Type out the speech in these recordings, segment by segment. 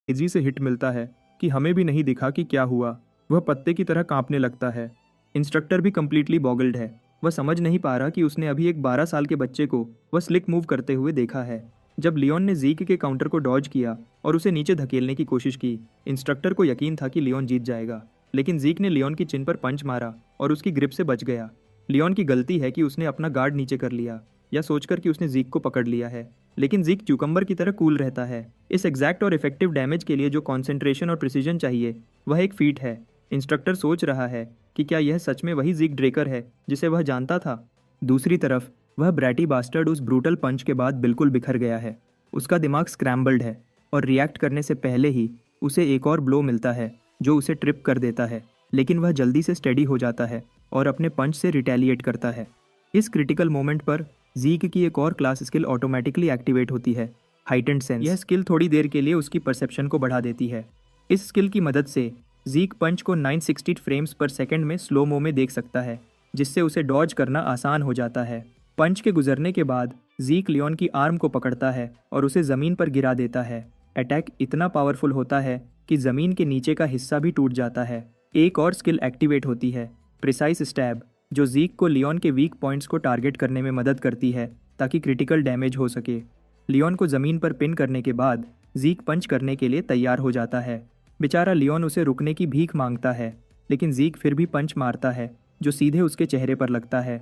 तेजी से हिट मिलता है कि हमें भी नहीं दिखा कि क्या हुआ। वह पत्ते की तरह कांपने लगता है। इंस्ट्रक्टर भी कंप्लीटली बॉगल्ड है। वह समझ नहीं पा रहा कि उसने अभी एक 12 साल के बच्चे को वह स्लिक मूव करते हुए देखा है। जब लियोन ने जीक के काउंटर को डॉज किया और उसे नीचे धकेलने की कोशिश की, इंस्ट्रक्टर को यकीन था कि लियोन जीत जाएगा। लेकिन जीक ने लियोन की चिन पर पंच मारा और उसकी ग्रिप से बच गया। लियोन की गलती है कि उसने अपना गार्ड नीचे कर लिया, या सोचकर कि उसने जीक को पकड़ लिया है। लेकिन जीक क्यूकम्बर की तरह कूल रहता है। इस एग्जैक्ट और इफेक्टिव डैमेज के लिए जो कॉन्सेंट्रेशन और प्रिसीजन चाहिए, वह एक फीट है। इंस्ट्रक्टर सोच रहा है कि क्या यह सच में वही जीक ड्रेकर है जिसे वह जानता था। दूसरी तरफ वह ब्रैटी बास्टर्ड उस ब्रूटल पंच के बाद बिल्कुल बिखर गया है। उसका दिमाग स्क्रैम्बल्ड है और रिएक्ट करने से पहले ही उसे एक और ब्लो मिलता है जो उसे ट्रिप कर देता है। लेकिन वह जल्दी से स्टेडी हो जाता है और अपने पंच से रिटेलिएट करता है। इस क्रिटिकल मोमेंट पर जीक की एक और क्लास स्किल ऑटोमेटिकली एक्टिवेट होती है, हाइटेंड सेंस। यह स्किल थोड़ी देर के लिए उसकी परसेप्शन को बढ़ा देती है। इस स्किल की मदद से जीक पंच को 960 फ्रेम्स पर सेकंड में स्लो मो में देख सकता है, जिससे उसे डॉज करना आसान हो जाता है। पंच के गुजरने के बाद जीक लियोन की आर्म को पकड़ता है और उसे ज़मीन पर गिरा देता है। अटैक इतना पावरफुल होता है कि ज़मीन के नीचे का हिस्सा भी टूट जाता है। एक और स्किल एक्टिवेट होती है, प्रिसाइज स्टैब, जो जीक को लियोन के वीक पॉइंट्स को टारगेट करने में मदद करती है ताकि क्रिटिकल डैमेज हो सके। लियोन को ज़मीन पर पिन करने के बाद जीक पंच करने के लिए तैयार हो जाता है। बेचारा लियोन उसे रुकने की भीख मांगता है, लेकिन जीक फिर भी पंच मारता है जो सीधे उसके चेहरे पर लगता है।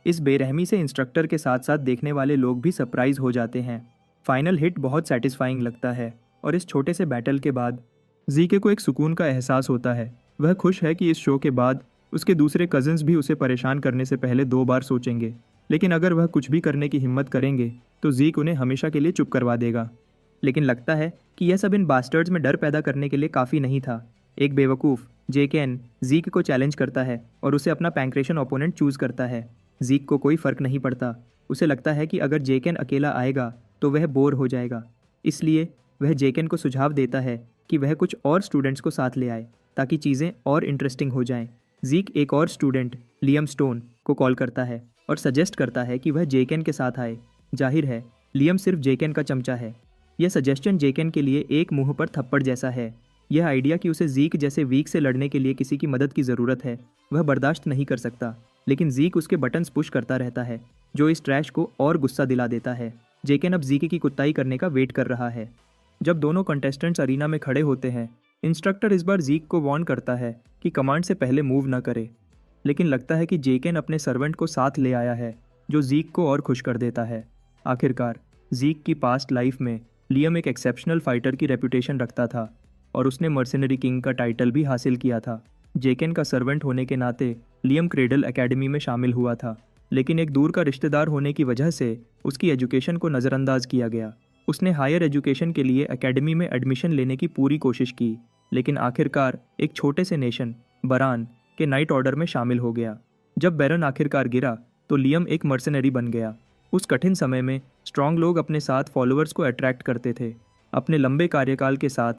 इस बेरहमी से इंस्ट्रक्टर के साथ साथ देखने वाले लोग भी सरप्राइज हो जाते हैं। फाइनल हिट बहुत सेटिस्फाइंग लगता है और इस छोटे से बैटल के बाद जीके को एक सुकून का एहसास होता है। वह खुश है कि इस शो के बाद उसके दूसरे कजिन्स भी उसे परेशान करने से पहले 2 बार सोचेंगे। लेकिन अगर वह कुछ भी करने की हिम्मत करेंगे तो जीक उन्हें हमेशा के लिए चुप करवा देगा। लेकिन लगता है कि यह सब इन बास्टर्ड्स में डर पैदा करने के लिए काफ़ी नहीं था। एक बेवकूफ़ जेकेन जीक को चैलेंज करता है और उसे अपना पैंक्रेशन ओपोनेंट चूज़ करता है। जीक को कोई फ़र्क नहीं पड़ता। उसे लगता है कि अगर जेकेन अकेला आएगा तो वह बोर हो जाएगा। इसलिए वह जेकेन को सुझाव देता है कि वह कुछ और स्टूडेंट्स को साथ ले आए ताकि चीज़ें और इंटरेस्टिंग हो जाएं। जीक एक और स्टूडेंट लियम स्टोन को कॉल करता है और सजेस्ट करता है कि वह जेकेन के साथ आए। जाहिर है लियम सिर्फ जेकेन का चमचा है। यह सजेशन जेकेन के लिए एक मुंह पर थप्पड़ जैसा है। यह आइडिया कि उसे जीक जैसे वीक से लड़ने के लिए किसी की मदद की ज़रूरत है, वह बर्दाश्त नहीं कर सकता। लेकिन जीक उसके बटन्स पुश करता रहता है, जो इस ट्रैश को और गुस्सा दिला देता है। जेकेन अब जीक की कुत्ताई करने का वेट कर रहा है। जब दोनों कंटेस्टेंट्स अरीना में खड़े होते हैं, इंस्ट्रक्टर इस बार जीक को वार्न करता है कि कमांड से पहले मूव न करे। लेकिन लगता है कि जेकेन अपने सर्वेंट को साथ ले आया है, जो जीक को और खुश कर देता है। आखिरकार जीक की पास्ट लाइफ में लियम एक एक्सेप्शनल फाइटर की रेपुटेशन रखता था और उसने मर्सिनरी किंग का टाइटल भी हासिल किया था। जेकेन का सर्वेंट होने के नाते लियम क्रेडल एकेडमी में शामिल हुआ था, लेकिन एक दूर का रिश्तेदार होने की वजह से उसकी एजुकेशन को नज़रअंदाज किया गया। उसने हायर एजुकेशन के लिए एकेडमी में एडमिशन लेने की पूरी कोशिश की, लेकिन आखिरकार एक छोटे से नेशन बरान के नाइट ऑर्डर में शामिल हो गया। जब बैरन आखिरकार गिरा तो लियम एक मर्सनरी बन गया। उस कठिन समय में स्ट्रॉन्ग लोग अपने साथ फॉलोअर्स को अट्रैक्ट करते थे। अपने लंबे कार्यकाल के साथ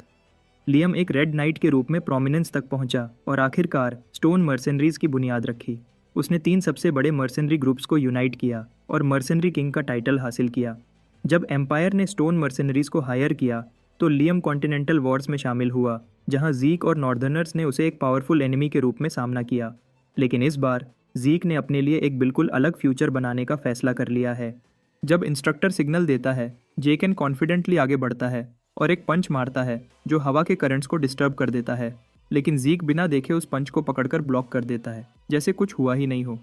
लियम एक रेड नाइट के रूप में प्रोमिनेंस तक पहुंचा और आखिरकार स्टोन मर्सनरीज की बुनियाद रखी। उसने 3 सबसे बड़े मर्सनरी ग्रुप्स को यूनाइट किया और मर्सनरी किंग का टाइटल हासिल किया। जब एम्पायर ने स्टोन मर्सनरीज को हायर किया तो लियम कॉन्टिनेंटल वॉर्स में शामिल हुआ, जहां जीक और नॉर्दर्नर्स ने उसे एक पावरफुल एनिमी के रूप में सामना किया। लेकिन इस बार जीक ने अपने लिए एक बिल्कुल अलग फ्यूचर बनाने का फैसला कर लिया है। जब इंस्ट्रक्टर सिग्नल देता है, जेकेन कॉन्फिडेंटली आगे बढ़ता है और एक पंच मारता है जो हवा के करंट्स को डिस्टर्ब कर देता है। लेकिन जीक बिना देखे उस पंच को पकड़कर ब्लॉक कर देता है, जैसे कुछ हुआ ही नहीं हो।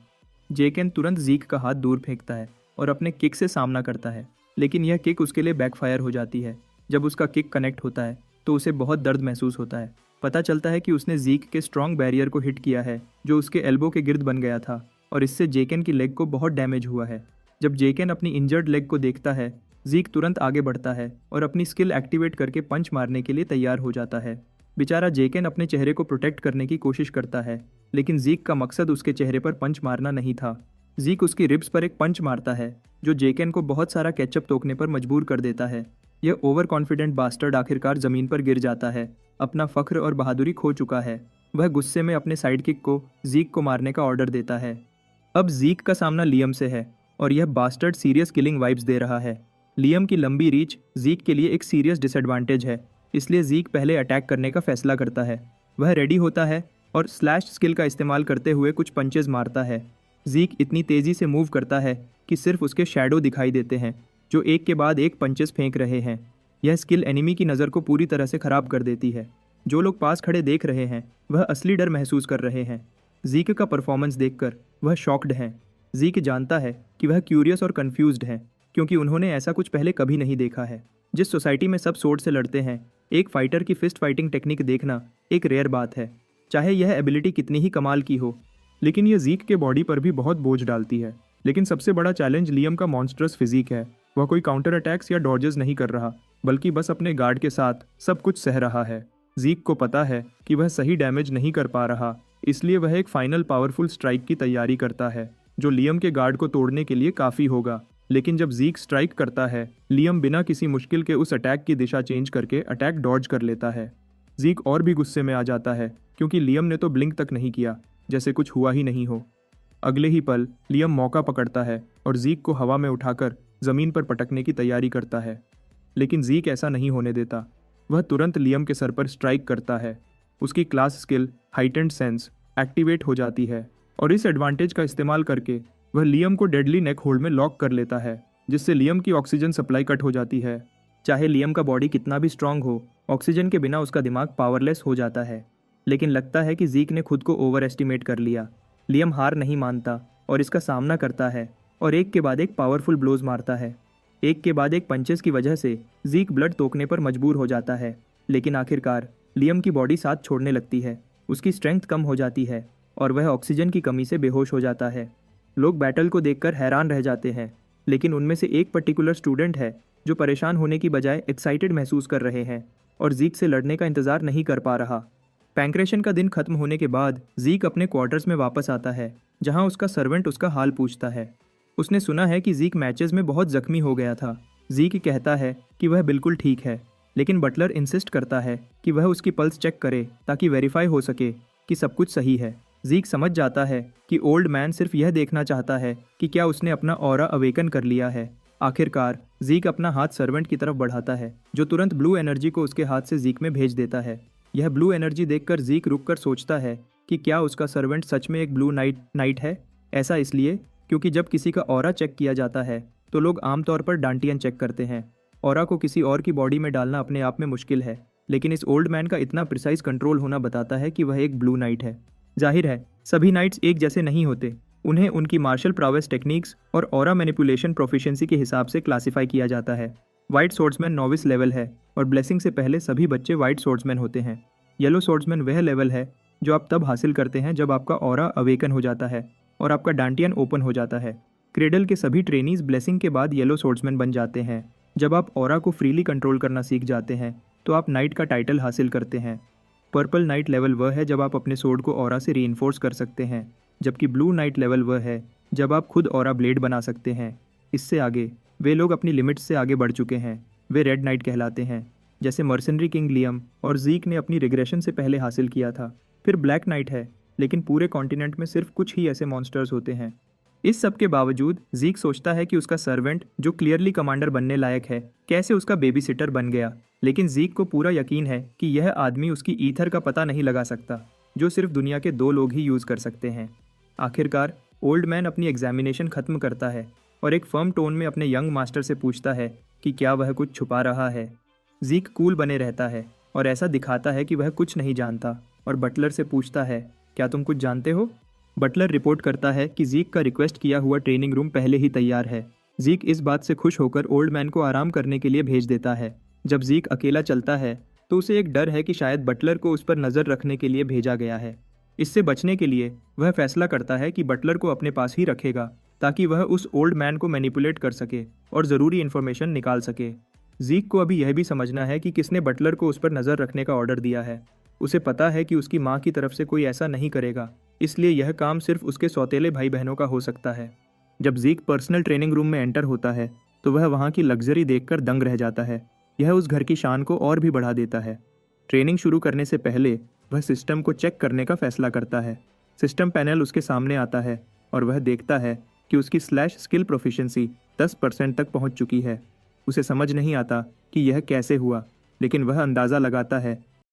जेकेन तुरंत जीक का हाथ दूर फेंकता है और अपने किक से सामना करता है, लेकिन यह किक उसके लिए बैकफायर हो जाती है। जब उसका किक कनेक्ट होता है तो उसे बहुत दर्द महसूस होता है। पता चलता है कि उसने जीक के स्ट्रॉन्ग बैरियर को हिट किया है, जो उसके एल्बो के गिर्द बन गया था, और इससे जेकेन की लेग को बहुत डैमेज हुआ है। जब जेकेन अपनी इंजर्ड लेग को देखता है, जीक तुरंत आगे बढ़ता है और अपनी स्किल एक्टिवेट करके पंच मारने के लिए तैयार हो जाता है। बेचारा जेकेन अपने चेहरे को प्रोटेक्ट करने की कोशिश करता है, लेकिन जीक का मकसद उसके चेहरे पर पंच मारना नहीं था। जीक उसकी रिब्स पर एक पंच मारता है, जो जेकेन को बहुत सारा केचप तोकने पर मजबूर कर देता है। यह ओवर कॉन्फिडेंट बास्टर्ड आखिरकार ज़मीन पर गिर जाता है। अपना फख्र और बहादुरी खो चुका है। वह गुस्से में अपने साइड किक को जीक को मारने का ऑर्डर देता है। अब जीक का सामना लियम से है और यह बास्टर्ड सीरियस किलिंग वाइब्स दे रहा है। लियम की लंबी रीच जीक के लिए एक सीरियस डिसएडवांटेज है, इसलिए ज़ीक पहले अटैक करने का फैसला करता है। वह रेडी होता है और स्लैश स्किल का इस्तेमाल करते हुए कुछ पंचेज मारता है। ज़ीक इतनी तेज़ी से मूव करता है कि सिर्फ उसके शैडो दिखाई देते हैं, जो एक के बाद एक पंचेस फेंक रहे हैं। यह स्किल एनिमी की नज़र को पूरी तरह से ख़राब कर देती है। जो लोग पास खड़े देख रहे हैं वह असली डर महसूस कर रहे हैं। ज़ीक का परफॉर्मेंस देखकर वह शॉक्ड हैं। ज़ीक जानता है कि वह क्यूरियस और कन्फ्यूज्ड हैं, क्योंकि उन्होंने ऐसा कुछ पहले कभी नहीं देखा है। जिस सोसाइटी में सब स्वॉर्ड से लड़ते हैं, एक फाइटर की फिस्ट फाइटिंग टेक्निक देखना एक रेयर बात है, चाहे यह एबिलिटी कितनी ही कमाल की हो। लेकिन यह ज़ीक के बॉडी पर भी बहुत बोझ डालती है। लेकिन सबसे बड़ा चैलेंज लियम का मॉन्स्ट्रस फिजिक है। वह कोई काउंटर अटैक्स या डॉजेस नहीं कर रहा, बल्कि बस अपने गार्ड के साथ सब कुछ सह रहा है। ज़ीक को पता है कि वह सही डैमेज नहीं कर पा रहा, इसलिए वह एक फाइनल पावरफुल स्ट्राइक की तैयारी करता है, जो लियम के गार्ड को तोड़ने के लिए काफ़ी होगा। लेकिन जब ज़ीक स्ट्राइक करता है, लियम बिना किसी मुश्किल के उस अटैक की दिशा चेंज करके अटैक डॉज कर लेता है। ज़ीक और भी गुस्से में आ जाता है, क्योंकि लियम ने तो ब्लिंक तक नहीं किया, जैसे कुछ हुआ ही नहीं हो। अगले ही पल लियम मौका पकड़ता है और ज़ीक को हवा में उठाकर ज़मीन पर पटकने की तैयारी करता है। लेकिन ज़ीक ऐसा नहीं होने देता। वह तुरंत लियम के सर पर स्ट्राइक करता है। उसकी class skill heightened sense activate हो जाती है और इस एडवांटेज का इस्तेमाल करके वह लियम को डेडली नेक होल्ड में लॉक कर लेता है, जिससे लियम की ऑक्सीजन सप्लाई कट हो जाती है। चाहे लियम का बॉडी कितना भी स्ट्रांग हो, ऑक्सीजन के बिना उसका दिमाग पावरलेस हो जाता है। लेकिन लगता है कि ज़ीक ने खुद को ओवर एस्टिमेट कर लिया। लियम हार नहीं मानता और इसका सामना करता है और एक के बाद एक पावरफुल ब्लोज मारता है। एक के बाद एक पंचेस की वजह से ज़ीक ब्लड तोकने पर मजबूर हो जाता है। लेकिन आखिरकार लियम की बॉडी साथ छोड़ने लगती है। उसकी स्ट्रेंथ कम हो जाती है और वह ऑक्सीजन की कमी से बेहोश हो जाता है। लोग बैटल को देखकर हैरान रह जाते हैं, लेकिन उनमें से एक पर्टिकुलर स्टूडेंट है जो परेशान होने की बजाय एक्साइटेड महसूस कर रहे हैं और ज़ीक से लड़ने का इंतज़ार नहीं कर पा रहा। पैंक्रेशन का दिन खत्म होने के बाद ज़ीक अपने क्वार्टर्स में वापस आता है, जहां उसका सर्वेंट उसका हाल पूछता है। उसने सुना है कि ज़ीक मैचेस में बहुत जख्मी हो गया था। ज़ीक कहता है कि वह बिल्कुल ठीक है, लेकिन बटलर इंसिस्ट करता है कि वह उसकी पल्स चेक करे ताकि वेरीफाई हो सके कि सब कुछ सही है। ज़ीक समझ जाता है कि ओल्ड मैन सिर्फ यह देखना चाहता है कि क्या उसने अपना ऑरा अवेकन कर लिया है। आखिरकार ज़ीक अपना हाथ सर्वेंट की तरफ बढ़ाता है, जो तुरंत ब्लू एनर्जी को उसके हाथ से ज़ीक में भेज देता है। यह ब्लू एनर्जी देखकर ज़ीक रुककर सोचता है कि क्या उसका सर्वेंट सच में एक ब्लू नाइट है। ऐसा इसलिए क्योंकि जब किसी का ऑरा चेक किया जाता है तो लोग आमतौर पर डांटियन चेक करते हैं। ऑरा को किसी और की बॉडी में डालना अपने आप में मुश्किल है, लेकिन इस ओल्ड मैन का इतना प्रिसाइज कंट्रोल होना बताता है कि वह एक ब्लू नाइट है। जाहिर है सभी नाइट्स एक जैसे नहीं होते। उन्हें उनकी मार्शल प्रावेस टेक्निक्स और ऑरा मैनिपुलेशन प्रोफिशिएंसी के हिसाब से क्लासिफाई किया जाता है। वाइट सोर्ड्समैन नोविस लेवल है और ब्लेसिंग से पहले सभी बच्चे वाइट सोर्ड्समैन होते हैं। येलो सोर्ड्समैन वह लेवल है जो आप तब हासिल करते हैं जब आपका ऑरा अवेकन हो जाता है और आपका डांटियन ओपन हो जाता है। क्रेडल के सभी ट्रेनीज ब्लेसिंग के बाद येलो सोर्ड्समैन बन जाते हैं। जब आप ऑरा को फ्रीली कंट्रोल करना सीख जाते हैं तो आप नाइट का टाइटल हासिल करते हैं। पर्पल नाइट लेवल वह है जब आप अपने सोर्ड को ऑरा से रीइंफोर्स कर सकते हैं, जबकि ब्लू नाइट लेवल वह है जब आप खुद ऑरा ब्लेड बना सकते हैं। इससे आगे वे लोग अपनी लिमिट्स से आगे बढ़ चुके हैं। वे रेड नाइट कहलाते हैं, जैसे मर्सनरी किंग लियम और ज़ीक ने अपनी रिग्रेशन से पहले हासिल किया था। फिर ब्लैक नाइट है, लेकिन पूरे कॉन्टिनेंट में सिर्फ कुछ ही ऐसे मॉन्स्टर्स होते हैं। इस सब के बावजूद ज़ीक सोचता है कि उसका सर्वेंट, जो क्लियरली कमांडर बनने लायक है, कैसे उसका बेबी सिटर बन गया। लेकिन ज़ीक को पूरा यकीन है कि यह आदमी उसकी ईथर का पता नहीं लगा सकता, जो सिर्फ दुनिया के 2 लोग ही यूज़ कर सकते हैं। आखिरकार ओल्ड मैन अपनी एग्जामिनेशन ख़त्म करता है और एक फर्म टोन में अपने यंग मास्टर से पूछता है कि क्या वह कुछ छुपा रहा है। ज़ीक कूल बने रहता है और ऐसा दिखाता है कि वह कुछ नहीं जानता और बटलर से पूछता है, क्या तुम कुछ जानते हो? बटलर रिपोर्ट करता है कि ज़ीक का रिक्वेस्ट किया हुआ ट्रेनिंग रूम पहले ही तैयार है। ज़ीक इस बात से खुश होकर ओल्ड मैन को आराम करने के लिए भेज देता है। जब ज़ीक अकेला चलता है तो उसे एक डर है कि शायद बटलर को उस पर नज़र रखने के लिए भेजा गया है। इससे बचने के लिए वह फैसला करता है कि बटलर को अपने पास ही रखेगा, ताकि वह उस ओल्ड मैन को मैनिपुलेट कर सके और ज़रूरी इन्फॉर्मेशन निकाल सके। ज़ीक को अभी यह भी समझना है कि किसने बटलर को उस पर नज़र रखने का ऑर्डर दिया है। उसे पता है कि उसकी माँ की तरफ से कोई ऐसा नहीं करेगा, इसलिए यह काम सिर्फ उसके सौतेले भाई बहनों का हो सकता है। जब ज़ीक पर्सनल ट्रेनिंग रूम में एंटर होता है तो वह वहाँ की लग्जरी देखकर दंग रह जाता है। यह उस घर की शान को और भी बढ़ा देता है। ट्रेनिंग शुरू करने से पहले वह सिस्टम को चेक करने का फैसला करता है। सिस्टम पैनल उसके सामने आता है और वह देखता है कि उसकी स्लैश स्किल प्रोफिशिएंसी 10% तक पहुंच चुकी है। उसे समझ नहीं आता कि यह कैसे हुआ। लेकिन वह अंदाज़ा लगाता है